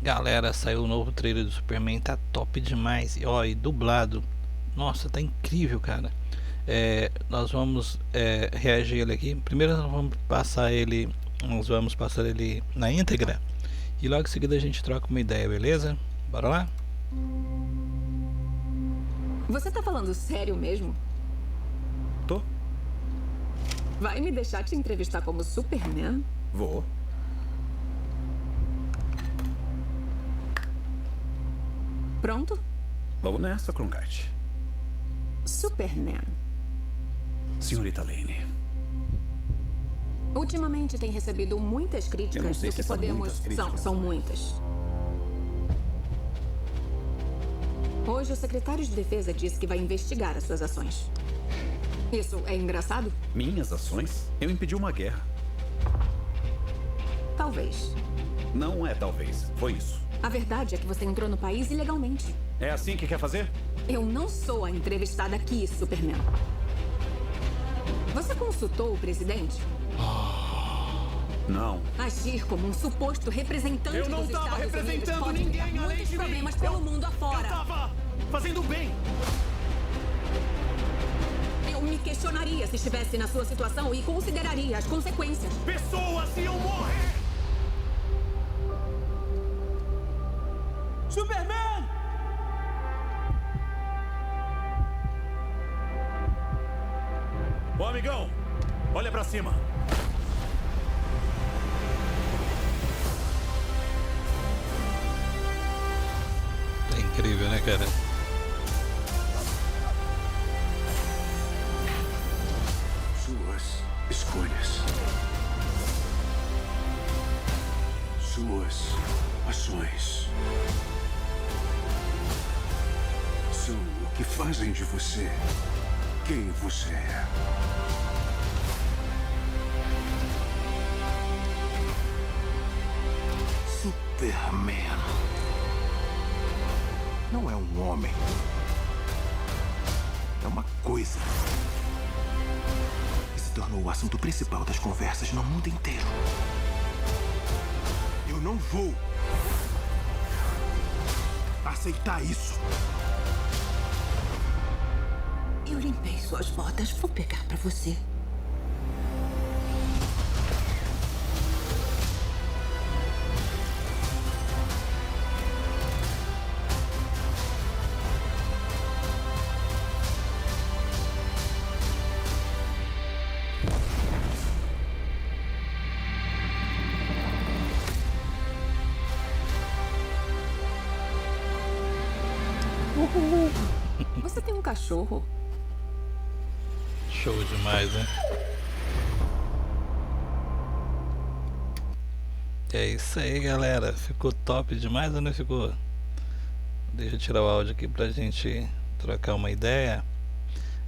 Galera, saiu o novo trailer do Superman, tá top demais. E ó, e dublado. Nossa, tá incrível, cara. Nós vamos reagir ele aqui. Primeiro nós vamos passar ele na íntegra. E logo em seguida a gente troca uma ideia, beleza? Bora lá? Você tá falando sério mesmo? Tô. Vai me deixar te entrevistar como Superman? Vou. Pronto? Vamos nessa, Cronkite. Superman. Senhorita Lane. Ultimamente tem recebido muitas Eu não críticas sei do se que são podemos... muitas críticas. São muitas. Hoje o secretário de defesa disse que vai investigar as suas ações. Isso é engraçado? Minhas ações? Eu impedi uma guerra. Talvez. Não é talvez. Foi isso. A verdade é que você entrou no país ilegalmente. É assim que quer fazer? Eu não sou a entrevistada aqui, Superman. Você consultou o presidente? Não. Agir como um suposto representante Eu não dos tava Estados Unidos representando pode ninguém criar além muitos de mim. problemas pelo mundo afora. Eu tava fazendo bem. Eu me questionaria se estivesse na sua situação e consideraria as consequências. Pessoas iam morrer. Superman! Ô, amigão, olha pra cima. Tá incrível, né, cara? Suas escolhas. Suas ações. São o que fazem de você quem você é. Superman não é um homem. É uma coisa que se tornou o assunto principal das conversas no mundo inteiro. Eu não vou aceitar isso. Eu limpei suas botas, vou pegar pra você. Você tem um cachorro? Show demais, né? É isso aí, galera. Ficou top demais ou não ficou? Deixa eu tirar o áudio aqui pra gente trocar uma ideia.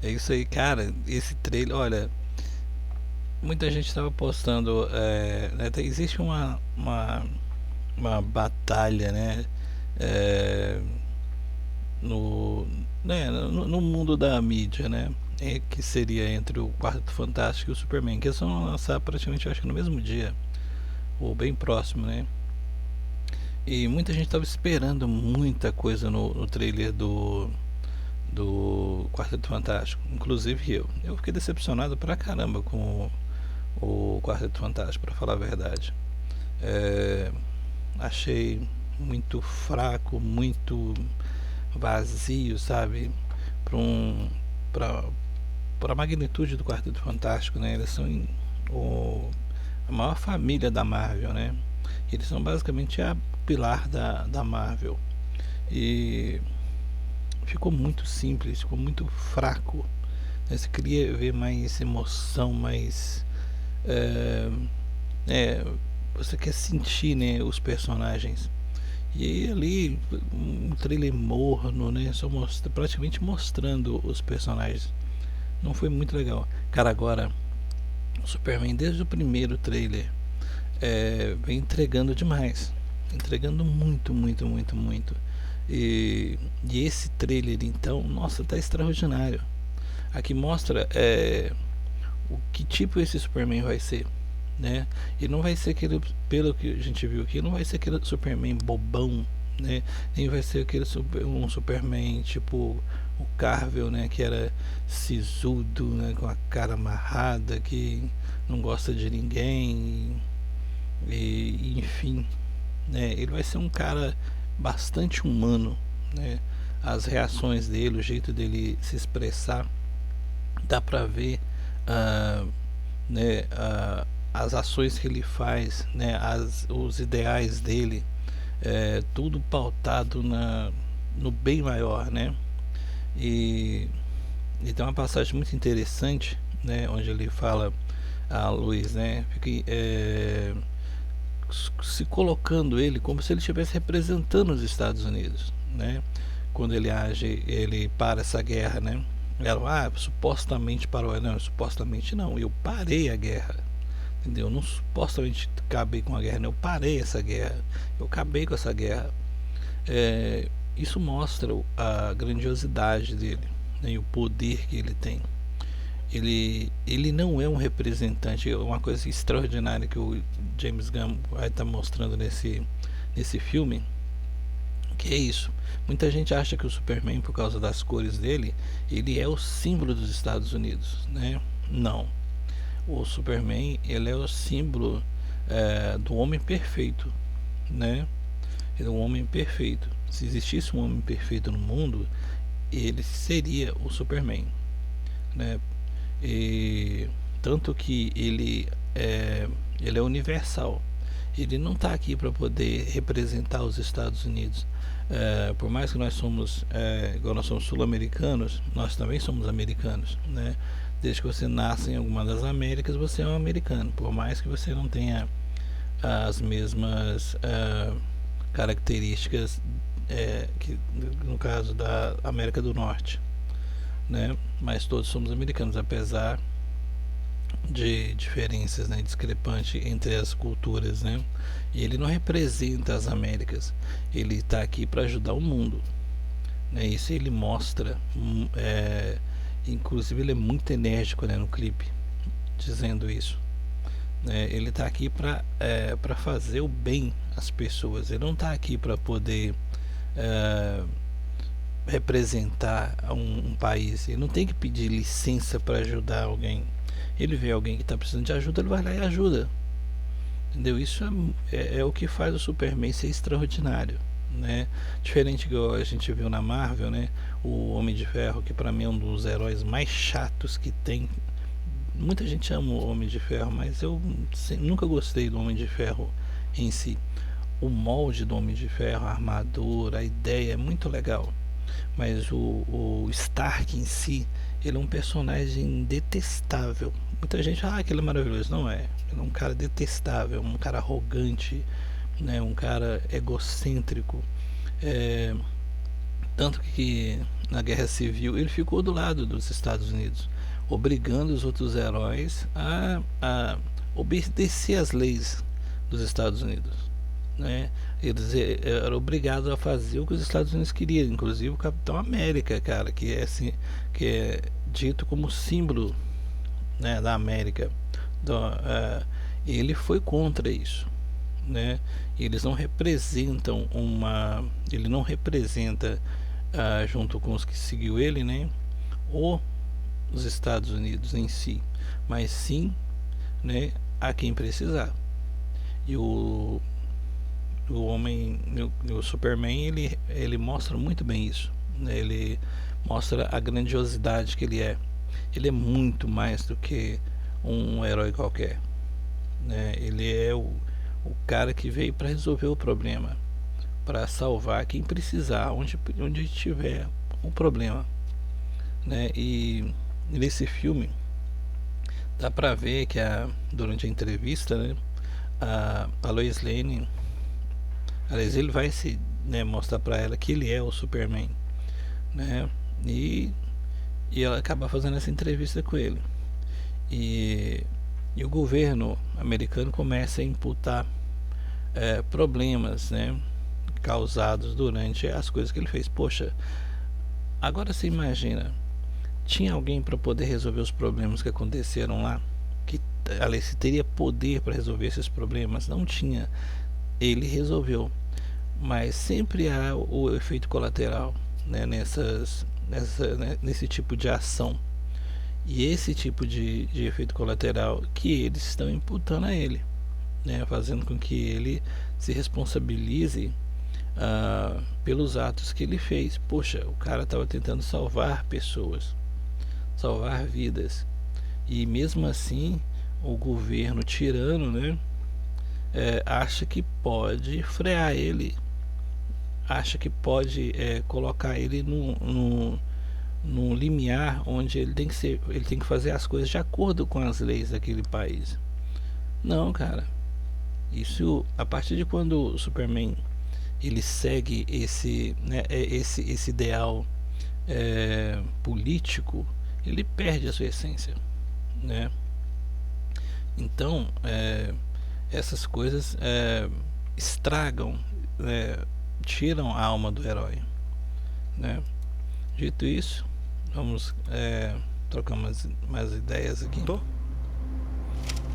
É isso aí, cara. Esse trailer, olha, muita gente estava postando. Existe uma batalha, né? No mundo da mídia, né? Que seria entre o Quarteto Fantástico e o Superman, que eles vão lançar praticamente, eu acho que no mesmo dia, ou bem próximo, né? E muita gente estava esperando muita coisa no trailer do Quarteto Fantástico, inclusive eu fiquei decepcionado pra caramba com o Quarteto Fantástico, pra falar a verdade. Achei muito fraco, muito vazio, sabe? Para a magnitude do Quarteto Fantástico, né? Eles são a maior família da Marvel, né? Eles são basicamente a pilar da Marvel. E ficou muito simples, ficou muito fraco, né? Você queria ver mais emoção, mais você quer sentir, né, os personagens. E aí ali um trailer morno, né? Só praticamente mostrando os personagens. Não foi muito legal. Cara, agora o Superman desde o primeiro trailer vem entregando demais. Entregando muito, muito, muito, muito. E esse trailer então, nossa, tá extraordinário. Aqui mostra o que tipo esse Superman vai ser, né? E não vai ser aquele, pelo que a gente viu aqui, não vai ser aquele Superman bobão, né? Nem vai ser aquele um Superman tipo o Carvel, né? Que era sisudo, né? Com a cara amarrada, que não gosta de ninguém, e enfim, né? Ele vai ser um cara bastante humano, né? As reações dele, o jeito dele se expressar, dá pra ver, né? As ações que ele faz, né? Os ideais dele, tudo pautado no bem maior, né? E tem uma passagem muito interessante, né? Onde ele fala a Lois, né? Se colocando ele como se ele estivesse representando os Estados Unidos, né? Quando ele age, ele para essa guerra, né? Ela, supostamente parou. Não, supostamente não, eu parei a guerra, entendeu? Não supostamente acabei com a guerra, não, eu parei essa guerra, eu acabei com essa guerra. Isso mostra a grandiosidade dele, né? E o poder que ele tem. Ele não é um representante, é uma coisa extraordinária que o James Gunn vai estar mostrando nesse filme, que é isso. Muita gente acha que o Superman, por causa das cores dele, ele é o símbolo dos Estados Unidos, né? Não. O Superman, ele é o símbolo do homem perfeito, né? Ele é um homem perfeito. Se existisse um homem perfeito no mundo, ele seria o Superman, né? E tanto que ele é universal. Ele não está aqui para poder representar os Estados Unidos. Por mais que nós somos, igual nós somos sul-americanos, nós também somos americanos, né? Desde que você nasce em alguma das Américas, você é um americano, por mais que você não tenha as mesmas características, que no caso da América do Norte, né? Mas todos somos americanos, apesar de diferenças, né, discrepantes entre as culturas, né? E ele não representa as Américas, ele está aqui para ajudar o mundo, né? Isso ele mostra, inclusive ele é muito enérgico, né, no clipe, dizendo isso, né? Ele está aqui para fazer o bem às pessoas, ele não está aqui para poder representar um país, ele não tem que pedir licença para ajudar alguém. Ele vê alguém que está precisando de ajuda, ele vai lá e ajuda, entendeu? Isso é o que faz o Superman ser extraordinário, né? Diferente que a gente viu na Marvel, né? O Homem de Ferro, que para mim é um dos heróis mais chatos que tem. Muita gente ama o Homem de Ferro, mas eu nunca gostei do Homem de Ferro em si. O molde do Homem de Ferro, a armadura, a ideia é muito legal, mas o Stark em si, ele é um personagem detestável. Muita gente fala que ele é maravilhoso. Não é. Ele é um cara detestável, um cara arrogante, né? Um cara egocêntrico. Tanto que na Guerra Civil ele ficou do lado dos Estados Unidos, obrigando os outros heróis a obedecer às leis dos Estados Unidos, né? Eles eram obrigados a fazer o que os Estados Unidos queriam, inclusive o Capitão América, cara, que é dito como símbolo, né, da América. Ele foi contra isso, né? Eles não representam ele não representa, junto com os que seguiu ele, né, os Estados Unidos em si, mas sim, né, a quem precisar. E o Superman, ele mostra muito bem isso, né? Ele mostra a grandiosidade que ele é. Ele é muito mais do que um herói qualquer, né? Ele é o cara que veio para resolver o problema, para salvar quem precisar, onde tiver um problema, né? E nesse filme dá para ver que durante a entrevista, né, a Lois Lane, aliás, ele vai mostrar para ela que ele é o Superman, né? E ela acaba fazendo essa entrevista com ele, e o governo americano começa a imputar problemas, né, causados durante as coisas que ele fez. Poxa, agora você imagina, tinha alguém para poder resolver os problemas que aconteceram lá, que Alice teria poder para resolver esses problemas. Não tinha. Ele resolveu, mas sempre há o efeito colateral, né, nesse tipo de ação. E esse tipo de efeito colateral que eles estão imputando a ele, né, fazendo com que ele se responsabilize pelos atos que ele fez. Poxa, o cara estava tentando salvar pessoas, salvar vidas, e mesmo assim o governo tirano, né, acha que pode frear ele, acha que pode colocar ele num limiar onde ele tem que fazer as coisas de acordo com as leis daquele país. Não, cara, isso, a partir de quando o Superman ele segue esse ideal político, ele perde a sua essência, né? Então essas coisas estragam, tiram a alma do herói, né? Dito isso, vamos trocar mais ideias aqui.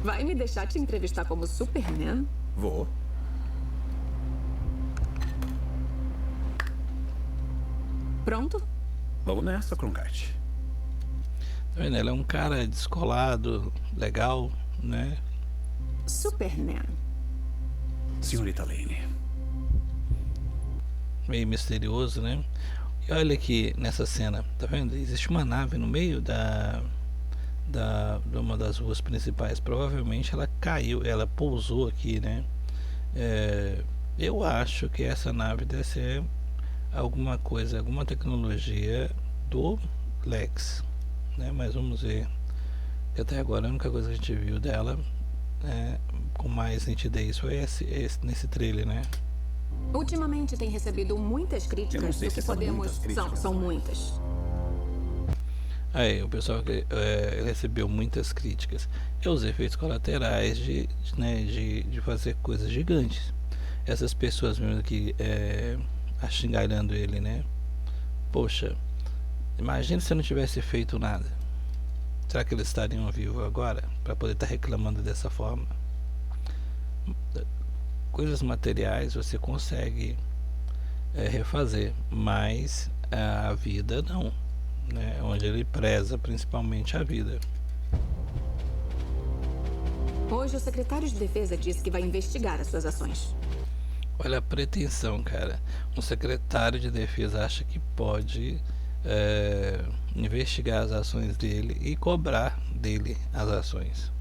Vai me deixar te entrevistar como Superman? Vou. Pronto? Vamos nessa, Cronkite. Tá vendo? Ele é um cara descolado, legal, né? Superman. Senhorita Lane. Meio misterioso, né? E olha aqui nessa cena, tá vendo? Existe uma nave no meio de uma das ruas principais. Provavelmente ela caiu, ela pousou aqui, né? Eu acho que essa nave deve ser alguma coisa, alguma tecnologia do Lex, né? Mas vamos ver. Que até agora a única coisa que a gente viu dela com mais nitidez foi nesse trailer, né? Ultimamente tem recebido muitas críticas do que podemos... São muitas. Aí, o pessoal que recebeu muitas críticas. É os efeitos colaterais de fazer coisas gigantes. Essas pessoas mesmo que xingarando ele, né? Poxa, imagina se não tivesse feito nada. Será que eles estariam vivos agora para poder estar reclamando dessa forma? Coisas materiais você consegue refazer, mas a vida não, né? Onde ele preza principalmente a vida. Hoje o secretário de Defesa disse que vai investigar as suas ações. Olha a pretensão, cara. Um secretário de defesa acha que pode investigar as ações dele e cobrar dele as ações.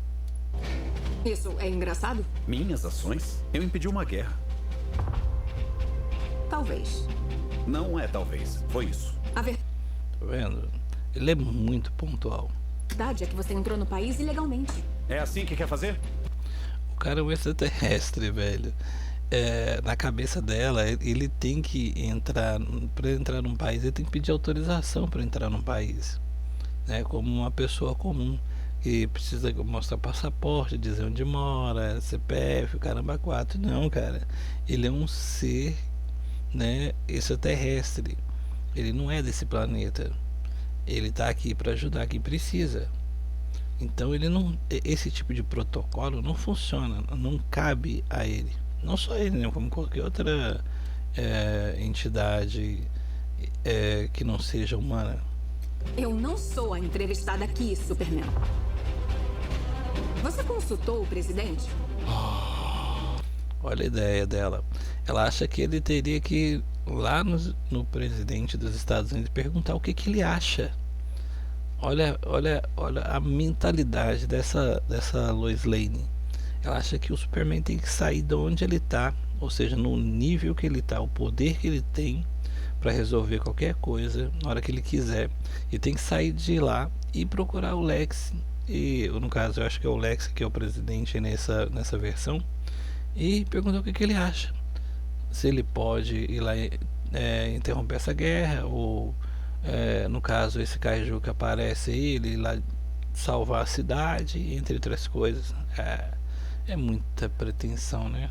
Isso é engraçado? Minhas ações? Eu impedi uma guerra. Talvez. Não é talvez, foi isso. A Tá vendo? Ele é muito pontual. verdade é que você entrou no país ilegalmente. É assim que quer fazer? O cara é um extraterrestre, velho. Na cabeça dela, ele tem que entrar. Para entrar num país, ele tem que pedir autorização para entrar num país, né? Como uma pessoa comum que precisa mostrar passaporte, dizer onde mora, CPF, caramba, 4. Não, cara. Ele é um ser, né, extraterrestre. Ele não é desse planeta. Ele tá aqui para ajudar quem precisa. Então ele não, esse tipo de protocolo não funciona, não cabe a ele. Não só ele, né, como qualquer outra entidade que não seja humana. Eu não sou a entrevistada aqui, Superman. Você consultou o presidente? Olha a ideia dela. Ela acha que ele teria que ir lá no presidente dos Estados Unidos e perguntar o que ele acha. Olha a mentalidade dessa Lois Lane. Ela acha que o Superman tem que sair de onde ele está, ou seja, no nível que ele está, o poder que ele tem para resolver qualquer coisa na hora que ele quiser. E tem que sair de lá e procurar o Lex. E no caso eu acho que é o Lex que é o presidente nessa versão. E perguntar o que ele acha. Se ele pode ir lá interromper essa guerra, ou no caso esse Kaiju que aparece aí, ele ir lá salvar a cidade, entre outras coisas. É muita pretensão, né?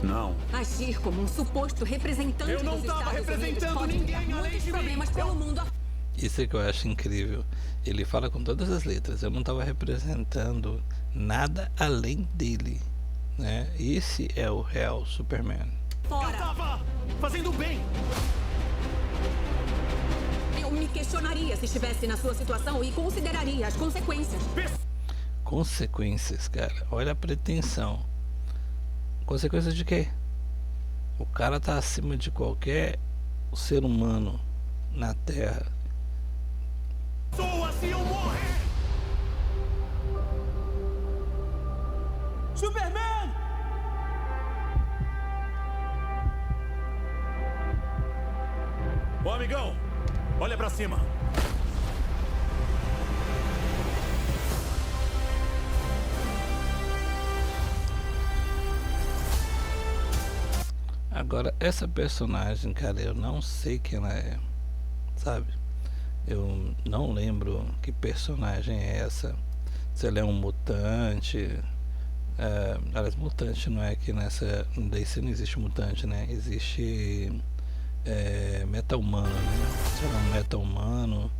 Não. Agir como um suposto representante Eu não dos tava Estados Unidos representando pode ninguém criar além muitos de mim. problemas pelo mundo. Isso é que eu acho incrível. Ele fala com todas as letras. Eu não estava representando nada além dele, né? Esse é o real Superman. Eu tava fazendo bem. Eu me questionaria se estivesse na sua situação e consideraria as consequências. Consequências, cara. Olha a pretensão. Consequências de quê? O cara tá acima de qualquer ser humano na Terra. Sou assim eu morrer. Superman! Ô amigão, olha pra cima. Agora, essa personagem, cara, eu não sei quem ela é, sabe? Eu não lembro que personagem é essa. Se ela é um mutante. Aliás, mutante não é que nessa. Daí não existe mutante, né? Existe meta-humano, né? Se ela é um meta-humano,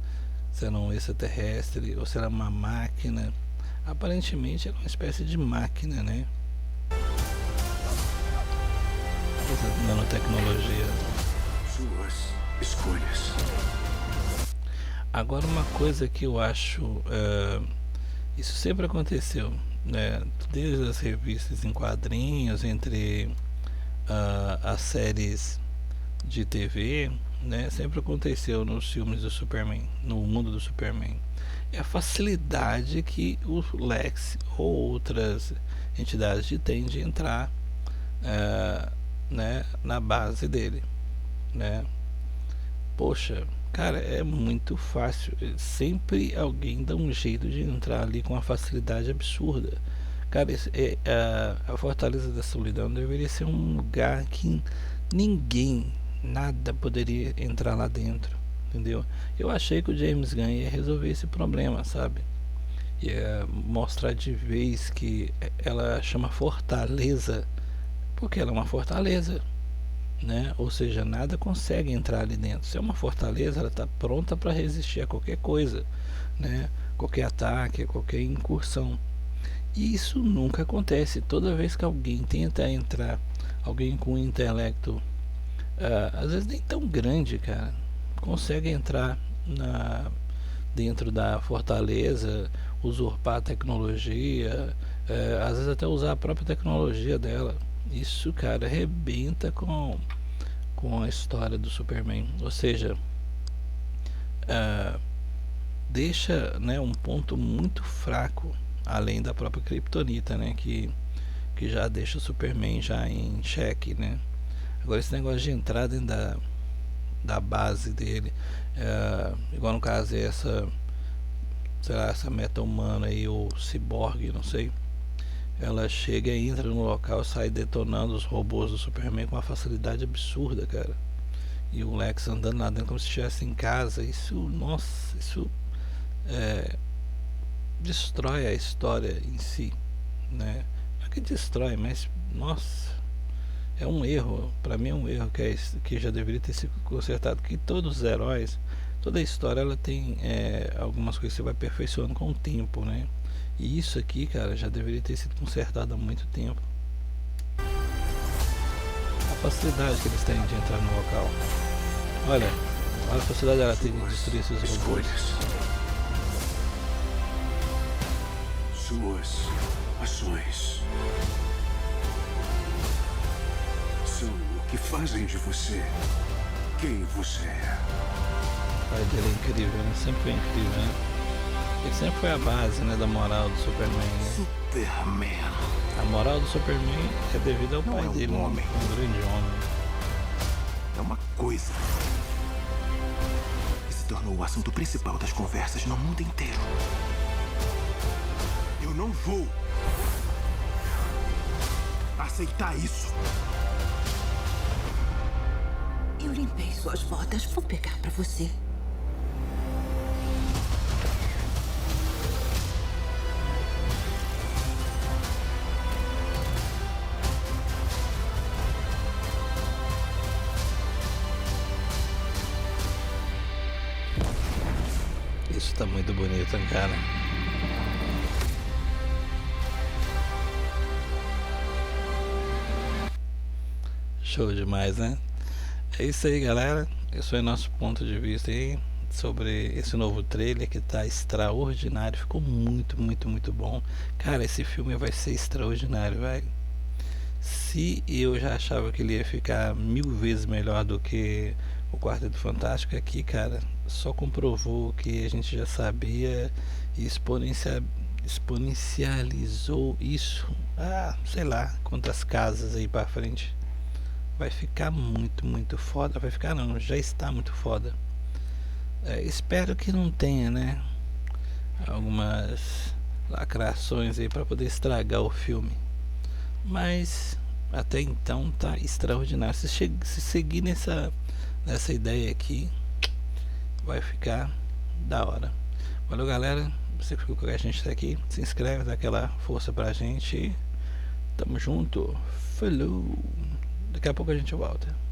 se ela é um extraterrestre, ou se ela é uma máquina. Aparentemente ela é uma espécie de máquina, né? Essa nanotecnologia. Suas escolhas. Agora, uma coisa que eu acho, isso sempre aconteceu, né? Desde as revistas em quadrinhos, entre as séries de TV, né? Sempre aconteceu nos filmes do Superman, no mundo do Superman. É a facilidade que o Lex ou outras entidades têm de entrar, né? Na base dele, né? Poxa, cara, é muito fácil. Sempre alguém dá um jeito de entrar ali com uma facilidade absurda. Cara, a Fortaleza da Solidão deveria ser um lugar que ninguém, nada poderia entrar lá dentro, entendeu? Eu achei que o James Gunn ia resolver esse problema, sabe? Ia mostrar de vez que ela chama Fortaleza porque ela é uma fortaleza, né? Ou seja, nada consegue entrar ali dentro. Se é uma fortaleza, ela está pronta para resistir a qualquer coisa, né? Qualquer ataque, qualquer incursão. E isso nunca acontece. Toda vez que alguém tenta entrar, alguém com um intelecto, às vezes nem tão grande, cara, consegue entrar dentro da fortaleza, usurpar a tecnologia, às vezes até usar a própria tecnologia dela. Isso, cara, arrebenta com a história do Superman. Ou seja, deixa, né, um ponto muito fraco, além da própria Kryptonita, né, que já deixa o Superman já em xeque, né. Agora, esse negócio de entrar dentro da base dele, igual no caso essa, sei lá, essa meta-humana aí, ou ciborgue, não sei. Ela chega e entra no local, sai detonando os robôs do Superman com uma facilidade absurda, cara. E o Lex andando lá dentro como se estivesse em casa. Isso, nossa, isso destrói a história em si, né? Não é que destrói, mas, nossa, é um erro. Pra mim é um erro que já deveria ter sido consertado. Que todos os heróis, toda a história, ela tem algumas coisas que você vai aperfeiçoando com o tempo, né? E isso aqui, cara, já deveria ter sido consertado há muito tempo. A facilidade que eles têm de entrar no local. Olha a facilidade ela tem de destruir esses robôs. Suas ações são o que fazem de você quem você é. O pai dele é incrível, né? Sempre foi incrível, né? Ele sempre foi a base, né, da moral do Superman, né? Superman. A moral do Superman é devido ao Não pai é um dele, homem. um grande homem. É uma coisa que se tornou o assunto principal das conversas no mundo inteiro. Eu não vou aceitar isso. Eu limpei suas botas. Vou pegar pra você. tá muito bonito, hein, cara. Show demais, né? É isso aí, galera. Esse foi nosso ponto de vista aí sobre esse novo trailer que tá extraordinário. Ficou muito, muito, muito bom. Cara, esse filme vai ser extraordinário, velho. Se eu já achava que ele ia ficar 1000 vezes melhor do que o Quarteto Fantástico, aqui, cara, só comprovou o que a gente já sabia e exponencializou isso. Sei lá quantas casas aí pra frente. Vai ficar muito, muito foda. Vai ficar não, já está muito foda. Espero que não tenha, né, algumas lacrações aí pra poder estragar o filme. Mas até então tá extraordinário. Se seguir nessa ideia aqui, vai ficar da hora. Valeu, galera. Você que ficou com a gente até aqui, se inscreve, dá aquela força pra gente. Tamo junto. Falou. Daqui a pouco a gente volta.